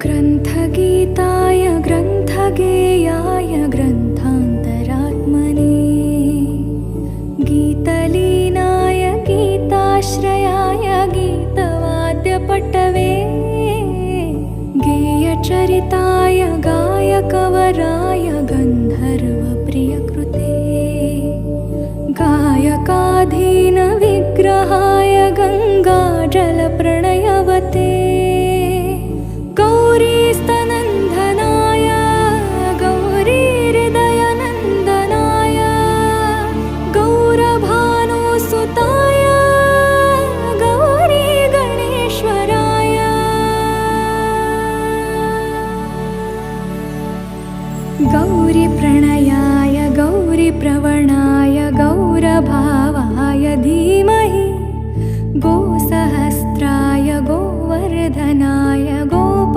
ग्रन्थगीताय ग्रन्थगेयाय ग्रन्थान्तरात्मने गीतलीनाय गीताश्रयाय गीतवाद्यपटवे गेयचरिताय गायकवराय गन्धर्वप्रियकृते गायकाधीनविग्रहाय गङ्गाजलप्रणयवते गौरीस्तनन्दनाय गौरीहृदयनन्दनाय गौरभानुसुताय गौरीगणेश्वराय गौरीप्रणयाय गौरीप्रवणाय गौरभा